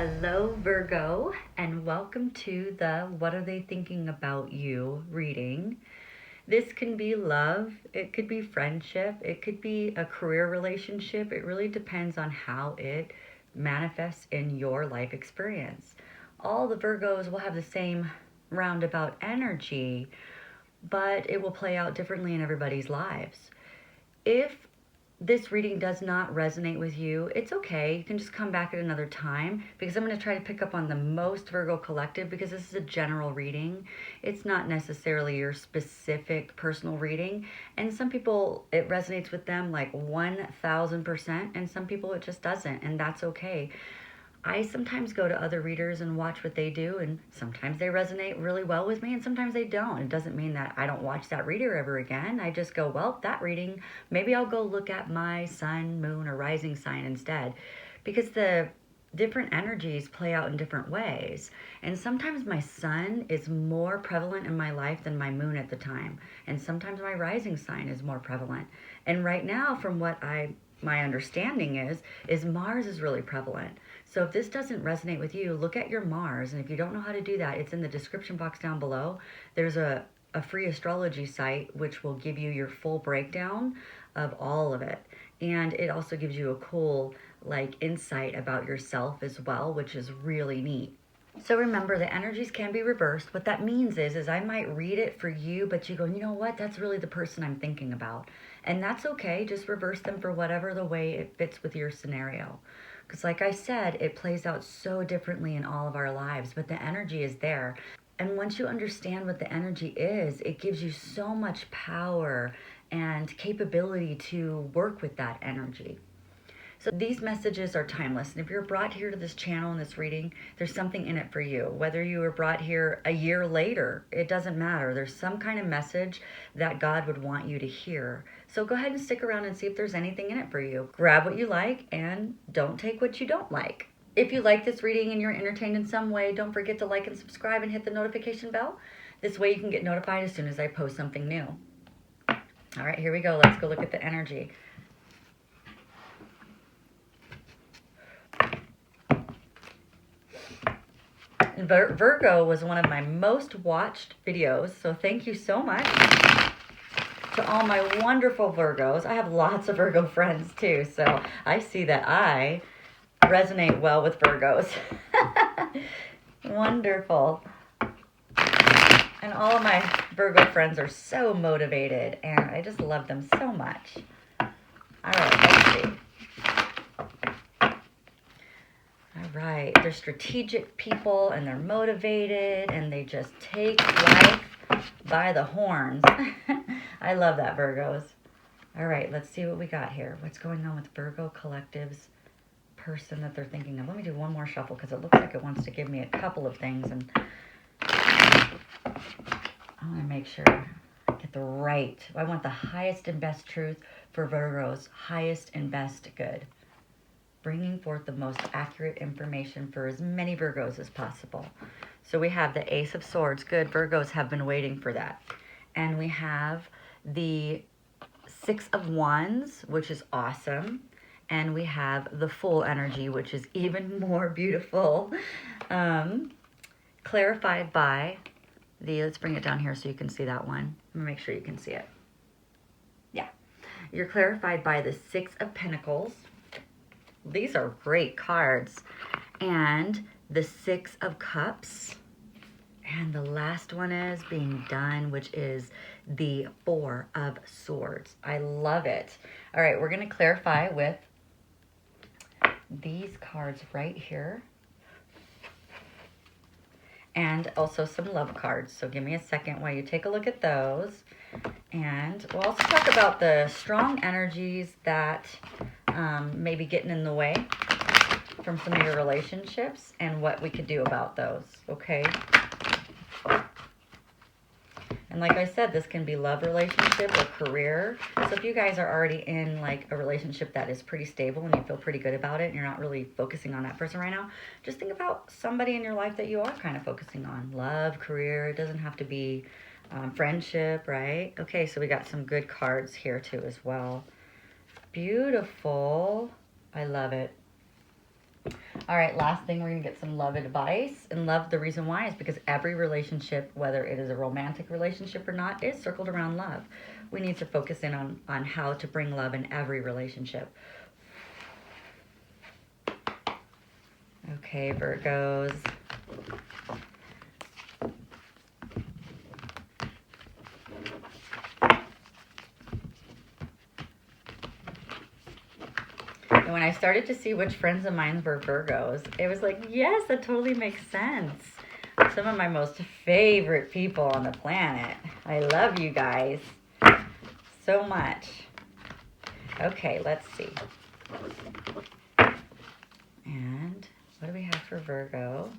Hello, Virgo, and welcome to the What Are They Thinking About You reading. This can be love, it could be friendship, it could be a career relationship. It really depends on how it manifests in your life experience. All the Virgos will have the same roundabout energy, but it will play out differently in everybody's lives. If this reading does not resonate with you, it's okay. You can just come back at another time because I'm going to try to pick up on the most Virgo collective because this is a general reading. It's not necessarily your specific personal reading. And some people, it resonates with them like 1000%, and some people it just doesn't, and that's okay. I sometimes go to other readers and watch what they do, and sometimes they resonate really well with me, and sometimes they don't. It doesn't mean that I don't watch that reader ever again. I just go, well, that reading, maybe I'll go look at my sun, moon, or rising sign instead, because the different energies play out in different ways. And sometimes my sun is more prevalent in my life than my moon at the time, and sometimes my rising sign is more prevalent. And right now, from what my understanding is Mars is really prevalent. So if this doesn't resonate with you, look at your Mars. And if you don't know how to do that, it's in the description box down below. There's a free astrology site which will give you your full breakdown of all of it. And it also gives you a cool insight about yourself as well, which is really neat. So remember, the energies can be reversed. What that means is I might read it for you, but you go, you know what? That's really the person I'm thinking about. And that's okay. Just reverse them for whatever the way it fits with your scenario. Because like I said, it plays out so differently in all of our lives, but the energy is there. And once you understand what the energy is, it gives you so much power and capability to work with that energy. So these messages are timeless. And if you're brought here to this channel in this reading, there's something in it for you. Whether you were brought here a year later, it doesn't matter. There's some kind of message that God would want you to hear. So go ahead and stick around and see if there's anything in it for you. Grab what you like and don't take what you don't like. If you like this reading and you're entertained in some way, don't forget to like and subscribe and hit the notification bell. This way you can get notified as soon as I post something new. All right, here we go. Let's go look at the energy. Virgo was one of my most watched videos, so thank you so much to all my wonderful Virgos. I have lots of Virgo friends too, so I see that I resonate well with Virgos. Wonderful. And all of my Virgo friends are so motivated, and I just love them so much. All right, let's see. Right, they're strategic people and they're motivated and they just take life by the horns. I love that, Virgos. All right, let's see what we got here. What's going on with Virgo Collective's person that they're thinking of? Let me do one more shuffle because it looks like it wants to give me a couple of things, and I want to make sure I get the right. I want the highest and best truth for Virgos, highest and best good. Bringing forth the most accurate information for as many Virgos as possible. So we have the Ace of Swords. Good, Virgos have been waiting for that. And we have the Six of Wands, which is awesome. And we have the Full energy, which is even more beautiful. Clarified by the, let's bring it down here so you can see that one. Let me make sure you can see it. Yeah. You're clarified by the Six of Pentacles. These are great cards. And the Six of Cups. And the last one is being done, which is the Four of Swords. I love it. All right, we're going to clarify with these cards right here. And also some love cards. So give me a second while you take a look at those. And we'll also talk about the strong energies that may be getting in the way from some of your relationships and what we could do about those, okay? And like I said, this can be love relationship or career. So if you guys are already in like a relationship that is pretty stable and you feel pretty good about it and you're not really focusing on that person right now, just think about somebody in your life that you are kind of focusing on. Love, career, it doesn't have to be friendship, right? Okay, so we got some good cards here too as well. Beautiful. I love it. All right, last thing, we're going to get some love advice. And love, the reason why is because every relationship, whether it is a romantic relationship or not, is circled around love. We need to focus in on how to bring love in every relationship. Okay, Virgos. And when I started to see which friends of mine were Virgos, it was like, yes, that totally makes sense. Some of my most favorite people on the planet. I love you guys so much. Okay, let's see. And what do we have for Virgo?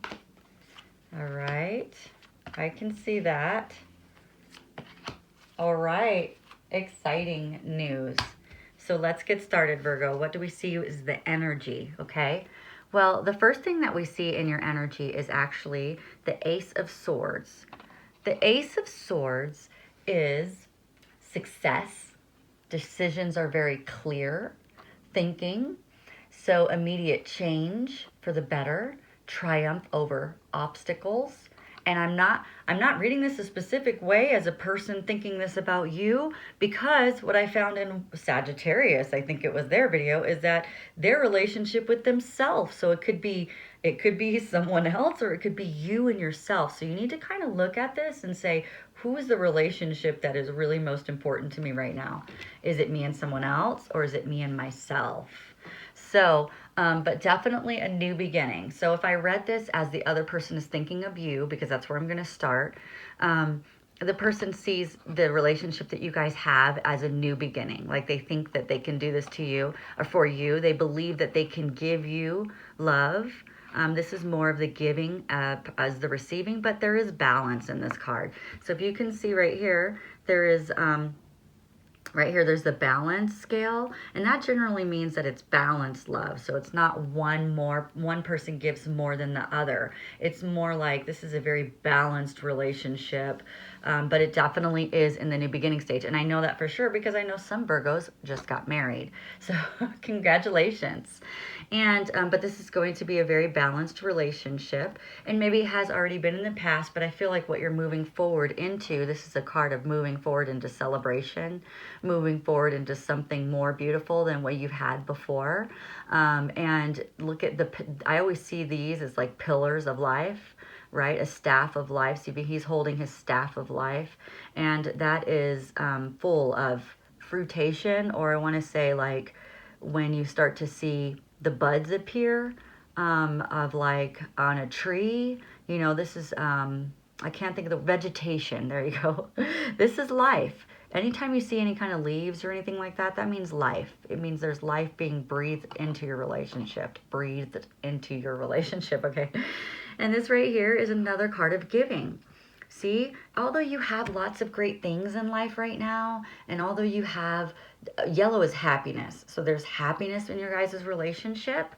All right, I can see that. All right, exciting news. So let's get started, Virgo. What do we see is the energy, okay? Well, the first thing that we see in your energy is actually the Ace of Swords. The Ace of Swords is success. Decisions are very clear. Thinking. So immediate change for the better. Triumph over obstacles. And I'm not reading this a specific way as a person thinking this about you, because what I found in Sagittarius, I think it was their video, is that their relationship with themselves. So it could be someone else, or it could be you and yourself. So you need to kind of look at this and say, who is the relationship that is really most important to me right now? Is it me and someone else, or is it me and myself? So, but definitely a new beginning. So if I read this as the other person is thinking of you, because that's where I'm going to start, the person sees the relationship that you guys have as a new beginning. Like they think that they can do this to you or for you. They believe that they can give you love. This is more of the giving as the receiving, but there is balance in this card. So if you can see right here, there is... right here, there's the balance scale, and that generally means that it's balanced love. So it's not one person gives more than the other. It's more like this is a very balanced relationship, but it definitely is in the new beginning stage. And I know that for sure because I know some Virgos just got married. So congratulations. And but this is going to be a very balanced relationship, and maybe it has already been in the past, but I feel like what you're moving forward into, this is a card of moving forward into celebration, moving forward into something more beautiful than what you've had before. And look at I always see these as like pillars of life, right? A staff of life. See, he's holding his staff of life, and that is full of fruitation, or I want to say like when you start to see the buds appear of like on a tree. You know, this is, I can't think of the vegetation. There you go. This is life. Anytime you see any kind of leaves or anything like that, that means life. It means there's life being breathed into your relationship. Breathed into your relationship, okay? And this right here is another card of giving. See, although you have lots of great things in life right now, and although you have, yellow is happiness. So there's happiness in your guys' relationship.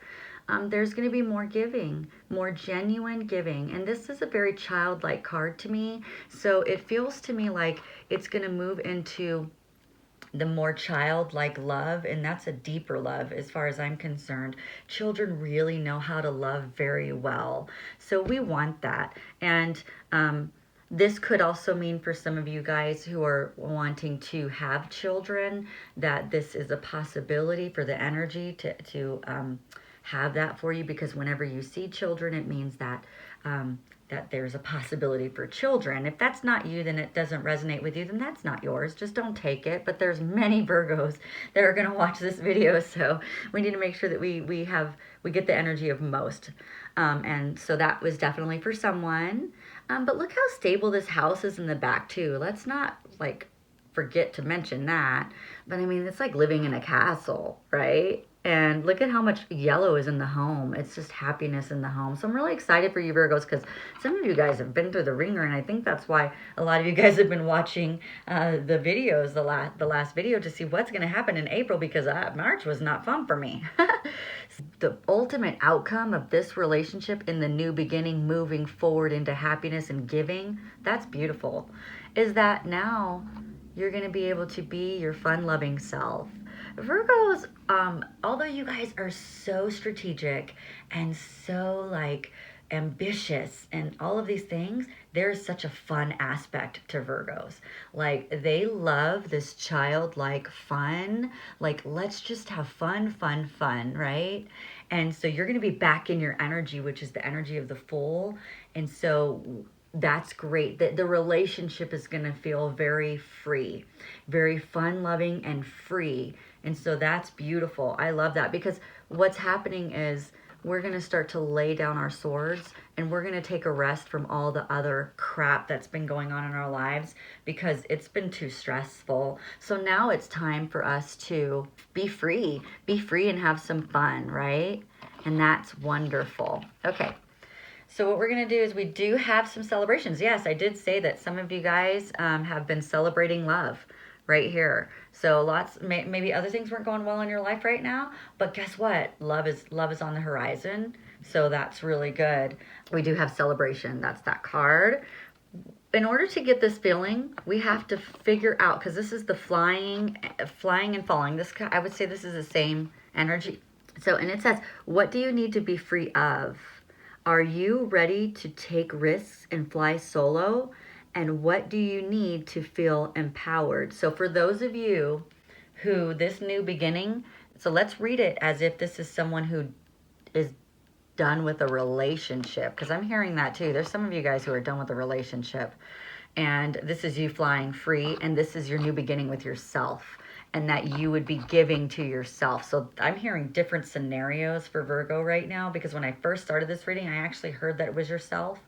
There's going to be more giving, more genuine giving. And this is a very childlike card to me. So it feels to me like it's going to move into the more childlike love, and that's a deeper love as far as I'm concerned. Children really know how to love very well. So we want that. And this could also mean for some of you guys who are wanting to have children that this is a possibility for the energy to have that for you, because whenever you see children, it means that that there's a possibility for children. If that's not you, then it doesn't resonate with you, then that's not yours. Just don't take it. But there's many Virgos that are going to watch this video, so we need to make sure that we get the energy of most. And so that was definitely for someone. But look how stable this house is in the back too. Let's not like forget to mention that. But I mean, it's like living in a castle, right? And look at how much yellow is in the home. It's just happiness in the home. So I'm really excited for you Virgos, because some of you guys have been through the ringer, and I think that's why a lot of you guys have been watching the videos, the last video, to see what's going to happen in April, because March was not fun for me. The ultimate outcome of this relationship in the new beginning, moving forward into happiness and giving, that's beautiful, is that now you're going to be able to be your fun-loving self. Virgos, although you guys are so strategic and so like ambitious and all of these things, there's such a fun aspect to Virgos. Like they love this childlike fun. Like let's just have fun, fun, fun, right? And so you're going to be back in your energy, which is the energy of the Fool. And so that's great. The relationship is going to feel very free, very fun loving and free. And so that's beautiful. I love that, because what's happening is we're going to start to lay down our swords, and we're going to take a rest from all the other crap that's been going on in our lives, because it's been too stressful. So now it's time for us to be free and have some fun, right? And that's wonderful. Okay. So what we're going to do is we do have some celebrations. Yes, I did say that some of you guys have been celebrating love right here. So maybe other things weren't going well in your life right now, but guess what? Love is on the horizon. So that's really good. We do have celebration. That's that card. In order to get this feeling, we have to figure out, because this is the flying and falling. This, I would say this is the same energy. So, and it says, what do you need to be free of? Are you ready to take risks and fly solo? And what do you need to feel empowered? So for those of you who this new beginning, so let's read it as if this is someone who is done with a relationship, because I'm hearing that too. There's some of you guys who are done with a relationship, and this is you flying free, and this is your new beginning with yourself, and that you would be giving to yourself. So I'm hearing different scenarios for Virgo right now, because when I first started this reading, I actually heard that it was yourself,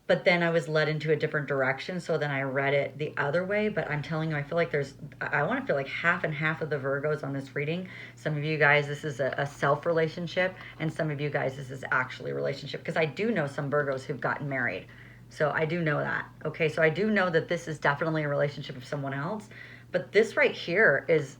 but then I was led into a different direction. So then I read it the other way. But I'm telling you, I feel like I want to feel like half and half of the Virgos on this reading. Some of you guys, this is a self relationship, and some of you guys, this is actually a relationship, because I do know some Virgos who've gotten married. So I do know that. Okay, so I do know that this is definitely a relationship with someone else. But this right here is,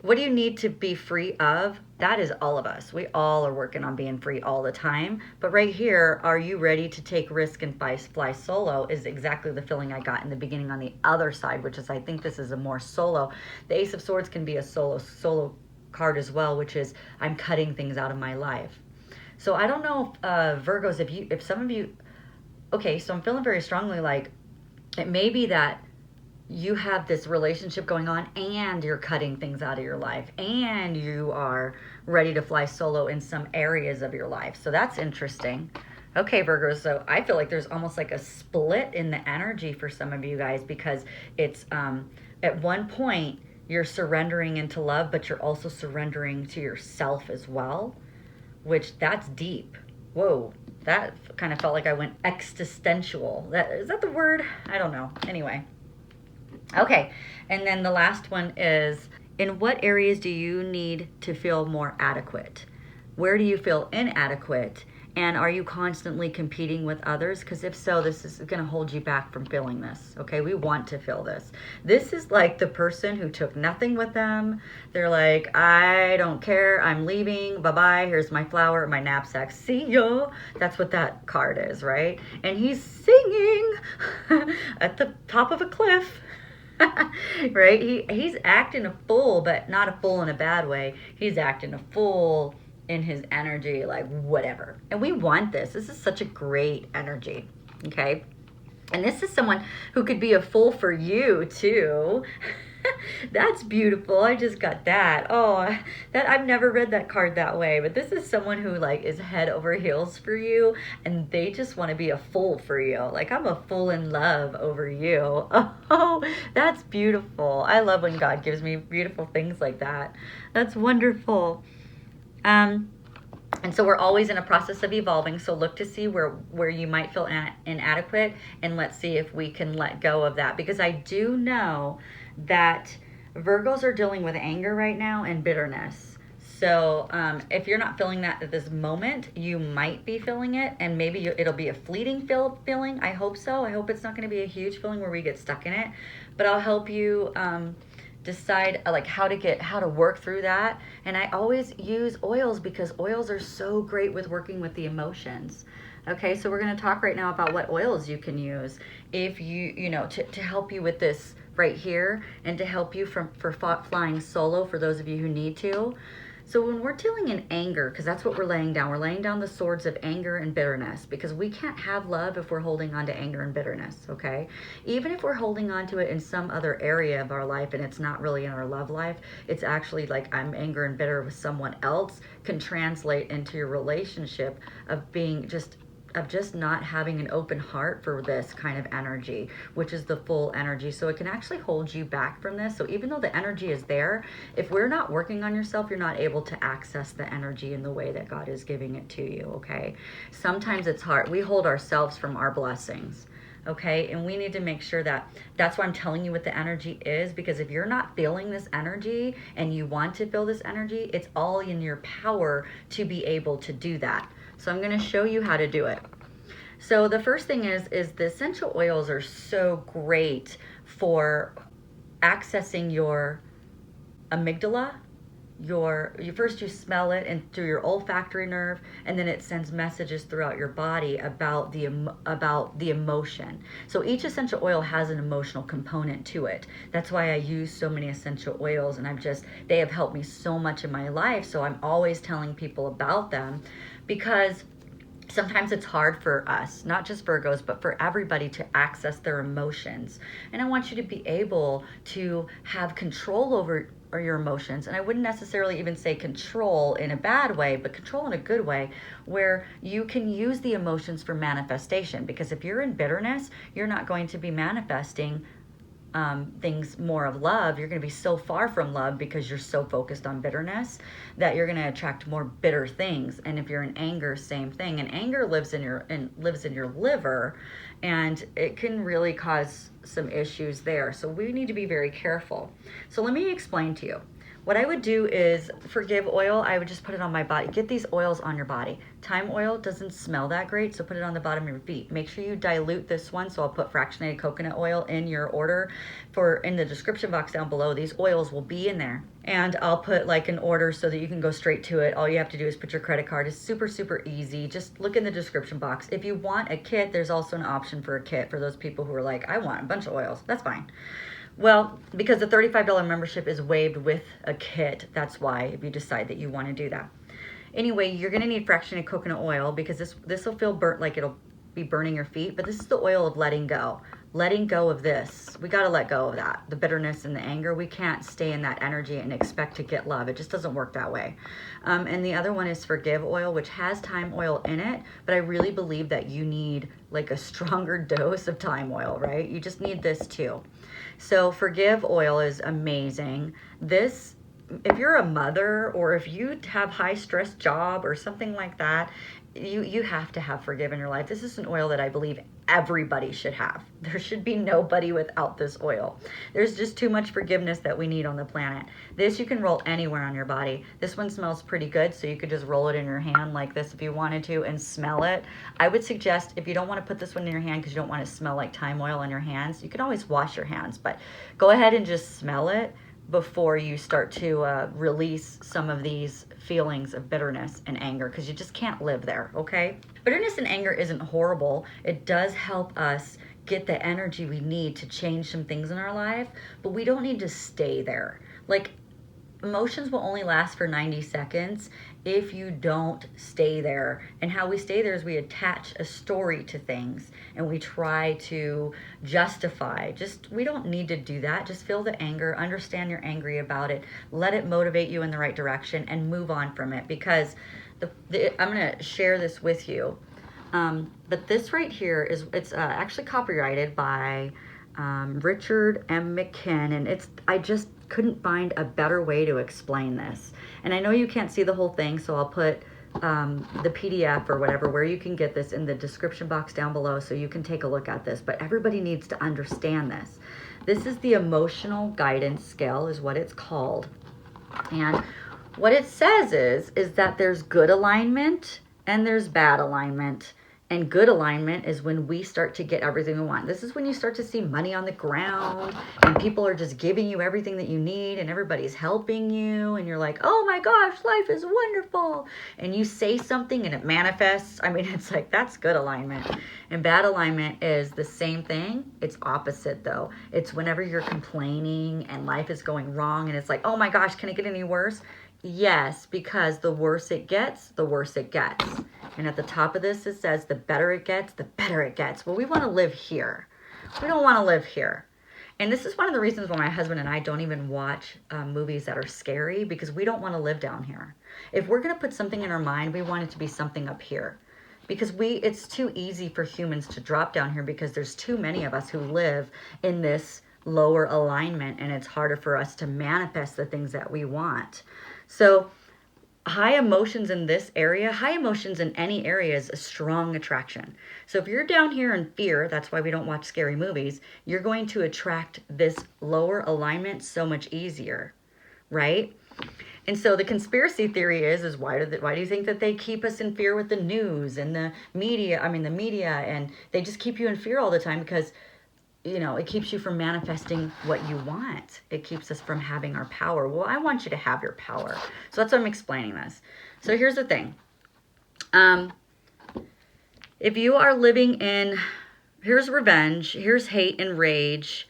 what do you need to be free of? That is all of us. We all are working on being free all the time. But right here, are you ready to take risk and fly solo, is exactly the feeling I got in the beginning on the other side, which is, I think this is a more solo. The Ace of Swords can be a solo card as well, which is I'm cutting things out of my life. So I don't know if Virgos, if some of you, okay, so I'm feeling very strongly like it may be that you have this relationship going on and you're cutting things out of your life and you are ready to fly solo in some areas of your life. So that's interesting. Okay, Virgos, so I feel like there's almost like a split in the energy for some of you guys, because it's at one point you're surrendering into love, but you're also surrendering to yourself as well, which that's deep. Whoa, that kind of felt like I went existential. Is that the word? I don't know. Anyway. Okay, and then the last one is, in what areas do you need to feel more adequate? Where do you feel inadequate? And are you constantly competing with others? Because if so, this is going to hold you back from feeling this. Okay, we want to feel this. This is like the person who took nothing with them. They're like, I don't care. I'm leaving. Bye-bye. Here's my flower, my knapsack. See ya. That's what that card is, right? And he's singing at the top of a cliff. Right? He's acting a fool, but not a fool in a bad way. He's acting a fool in his energy, like whatever. And we want this. This is such a great energy. Okay? And this is someone who could be a fool for you too. That's beautiful. I just got that. Oh, that I've never read that card that way, but this is someone who like is head over heels for you, and they just want to be a fool for you. Like, I'm a fool in love over you. Oh, that's beautiful. I love when God gives me beautiful things like that. That's wonderful. And so we're always in a process of evolving. So look to see where you might feel inadequate, and let's see if we can let go of that. Because I do know that Virgos are dealing with anger right now and bitterness. So if you're not feeling that at this moment, you might be feeling it, and maybe it'll be a fleeting feeling. I hope so. I hope it's not going to be a huge feeling where we get stuck in it. But I'll help you decide like how to work through that. And I always use oils, because oils are so great with working with the emotions. Okay, so we're going to talk right now about what oils you can use if to help you with this right here, and to help you for flying solo for those of you who need to. So when we're dealing in anger, because that's what we're laying down the swords of anger and bitterness, because we can't have love if we're holding on to anger and bitterness, okay? Even if we're holding on to it in some other area of our life and it's not really in our love life, it's actually like I'm anger and bitter with someone else, can translate into your relationship of being just not having an open heart for this kind of energy, which is the full energy. So it can actually hold you back from this. So even though the energy is there, if we're not working on yourself, you're not able to access the energy in the way that God is giving it to you, okay? Sometimes it's hard. We hold ourselves from our blessings, okay? And we need to make sure that's why I'm telling you what the energy is, because if you're not feeling this energy and you want to feel this energy, it's all in your power to be able to do that. So I'm going to show you how to do it. So the first thing is the essential oils are so great for accessing your amygdala. First you smell it and through your olfactory nerve, and then it sends messages throughout your body about the emotion. So each essential oil has an emotional component to it. That's why I use so many essential oils, and they have helped me so much in my life. So I'm always telling people about them, because sometimes it's hard for us, not just Virgos, but for everybody to access their emotions. And I want you to be able to have control over your emotions. And I wouldn't necessarily even say control in a bad way, but control in a good way, where you can use the emotions for manifestation. Because if you're in bitterness, you're not going to be manifesting things more of love. You're going to be so far from love because you're so focused on bitterness that you're going to attract more bitter things. And if you're in anger, same thing. And anger lives in your liver, and it can really cause some issues there. So we need to be very careful. So let me explain to you. What I would do is forgive oil. I would just put it on my body. Get these oils on your body. Thyme oil doesn't smell that great, so put it on the bottom of your feet. Make sure you dilute this one. So I'll put fractionated coconut oil in your order. In the description box down below, these oils will be in there. And I'll put like an order so that you can go straight to it. All you have to do is put your credit card. It's super, super easy. Just look in the description box. If you want a kit, there's also an option for a kit for those people who are like, I want a bunch of oils. That's fine. Well, because the $35 membership is waived with a kit, that's why, if you decide that you want to do that. Anyway, you're going to need fractionated coconut oil, because this will feel burnt, like it'll be burning your feet, but this is the oil of letting go. Letting go of this. We got to let go of that. The bitterness and the anger. We can't stay in that energy and expect to get love. It just doesn't work that way. And the other one is forgive oil, which has thyme oil in it, but I really believe that you need like a stronger dose of thyme oil, right? You just need this too. So forgive oil is amazing. This, if you're a mother or if you have high stress job or something like that, you have to have forgive in your life. This is an oil that I believe everybody should have. There should be nobody without this oil. There's just too much forgiveness that we need on the planet. This you can roll anywhere on your body. This one smells pretty good, so you could just roll it in your hand like this if you wanted to and smell it. I would suggest, if you don't want to put this one in your hand because you don't want to smell like thyme oil on your hands, you can always wash your hands, but go ahead and just smell it before you start to release some of these feelings of bitterness and anger, because you just can't live there, okay? Bitterness and anger isn't horrible. It does help us get the energy we need to change some things in our life, but we don't need to stay there. Like, emotions will only last for 90 seconds if you don't stay there. And how we stay there is we attach a story to things and we try to justify. We don't need to do that. Just feel the anger, understand you're angry about it, let it motivate you in the right direction, and move on from it. Because I'm going to share this with you. But this right here it's actually copyrighted by Richard M. McKinn, and I just couldn't find a better way to explain this. And I know you can't see the whole thing, so I'll put the PDF or whatever where you can get this in the description box down below so you can take a look at this. But everybody needs to understand this. This is the emotional guidance scale is what it's called. And what it says is that there's good alignment and there's bad alignment. And good alignment is when we start to get everything we want. This is when you start to see money on the ground and people are just giving you everything that you need and everybody's helping you. And you're like, oh my gosh, life is wonderful. And you say something and it manifests. I mean, it's like, that's good alignment. And bad alignment is the same thing. It's opposite though. It's whenever you're complaining and life is going wrong and it's like, oh my gosh, can it get any worse? Yes, because the worse it gets, the worse it gets. And at the top of this, it says the better it gets, the better it gets. Well, we want to live here. We don't want to live here. And this is one of the reasons why my husband and I don't even watch movies that are scary, because we don't want to live down here. If we're going to put something in our mind, we want it to be something up here. Because it's too easy for humans to drop down here because there's too many of us who live in this lower alignment, and it's harder for us to manifest the things that we want. So high emotions in this area, high emotions in any area is a strong attraction. So if you're down here in fear, that's why we don't watch scary movies, you're going to attract this lower alignment so much easier, right? And so the conspiracy theory is why do you think that they keep us in fear with the news and the media, and they just keep you in fear all the time because it keeps you from manifesting what you want. It keeps us from having our power. Well, I want you to have your power. So that's why I'm explaining this. So here's the thing. If you are living in, here's revenge, here's hate and rage.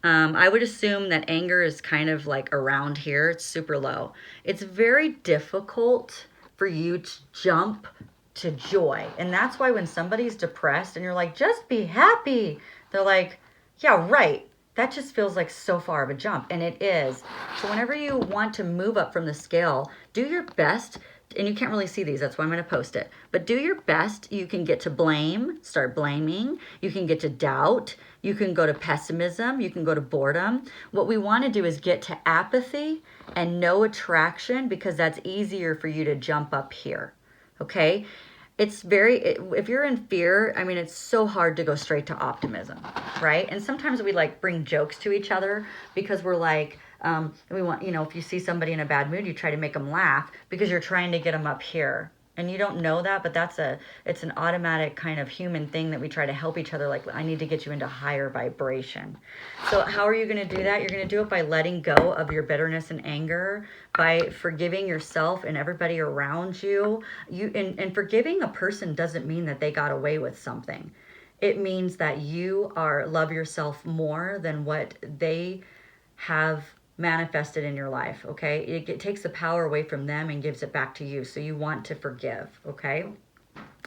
I would assume that anger is kind of like around here. It's super low. It's very difficult for you to jump to joy. And that's why when somebody's depressed and you're like, just be happy, they're like, yeah, right. That just feels like so far of a jump. And it is. So whenever you want to move up from the scale, do your best. And you can't really see these. That's why I'm going to post it. But do your best. You can get to blame. Start blaming. You can get to doubt. You can go to pessimism. You can go to boredom. What we want to do is get to apathy and no attraction, because that's easier for you to jump up here. Okay? If you're in fear, I mean, it's so hard to go straight to optimism, right? And sometimes we like bring jokes to each other because we're like, we want, if you see somebody in a bad mood, you try to make them laugh because you're trying to get them up here. And you don't know that, but it's an automatic kind of human thing that we try to help each other. Like, I need to get you into higher vibration. So how are you going to do that? You're going to do it by letting go of your bitterness and anger, by forgiving yourself and everybody around you. And forgiving a person doesn't mean that they got away with something. It means that you love yourself more than what they have manifested in your life, okay? It takes the power away from them and gives it back to you. So you want to forgive, okay?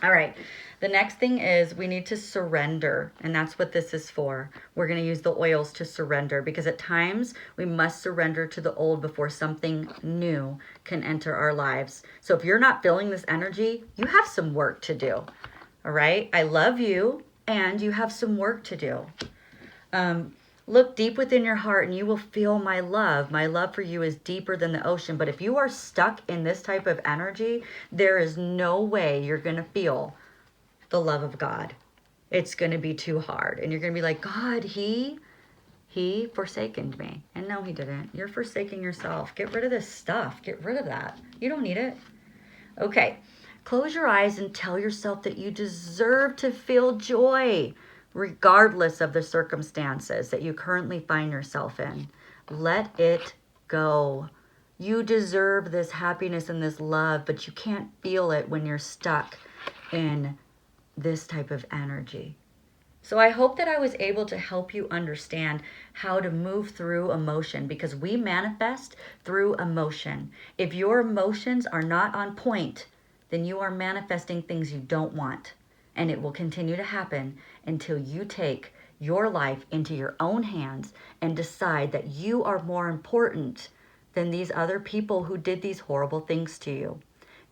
All right. The next thing is we need to surrender, and that's what this is for. We're going to use the oils to surrender, because at times we must surrender to the old before something new can enter our lives. So if you're not feeling this energy, you have some work to do, all right? I love you, and you have some work to do. Look deep within your heart and you will feel my love. My love for you is deeper than the ocean. But if you are stuck in this type of energy, there is no way you're going to feel the love of God. It's going to be too hard. And you're going to be like, God, he forsaken me. And no, he didn't. You're forsaking yourself. Get rid of this stuff. Get rid of that. You don't need it. Okay. Close your eyes and tell yourself that you deserve to feel joy, regardless of the circumstances that you currently find yourself in. Let it go. You deserve this happiness and this love, but you can't feel it when you're stuck in this type of energy. So I hope that I was able to help you understand how to move through emotion, because we manifest through emotion. If your emotions are not on point, then you are manifesting things you don't want. And it will continue to happen until you take your life into your own hands and decide that you are more important than these other people who did these horrible things to you.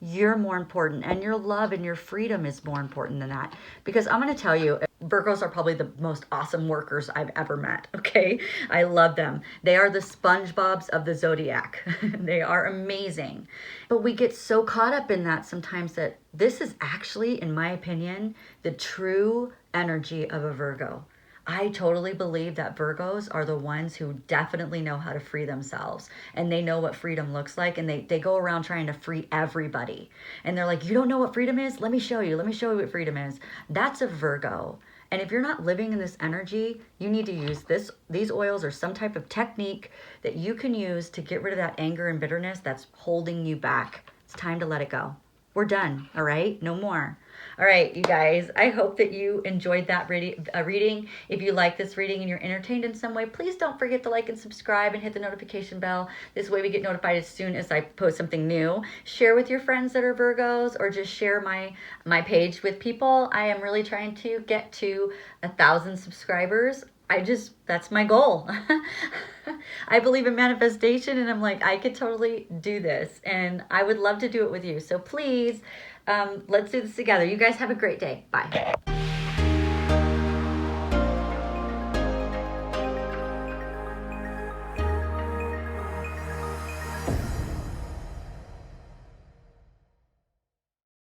You're more important, and your love and your freedom is more important than that. Because I'm going to tell you, Virgos are probably the most awesome workers I've ever met, okay? I love them. They are the SpongeBobs of the zodiac. They are amazing. But we get so caught up in that sometimes that this is actually, in my opinion, the true energy of a Virgo. I totally believe that Virgos are the ones who definitely know how to free themselves, and they know what freedom looks like, and they go around trying to free everybody. And they're like, you don't know what freedom is? Let me show you. Let me show you what freedom is. That's a Virgo. And if you're not living in this energy, you need to use these oils or some type of technique that you can use to get rid of that anger and bitterness that's holding you back. It's time to let it go. We're done, all right? No more. All right, you guys, I hope that you enjoyed that reading. If you like this reading and you're entertained in some way, please don't forget to like and subscribe and hit the notification bell. This way we get notified as soon as I post something new. Share with your friends that are Virgos, or just share my page with people. I am really trying to get to 1,000 subscribers. That's my goal. I believe in manifestation, and I'm like, I could totally do this, and I would love to do it with you. So please, let's do this together. You guys have a great day. Bye.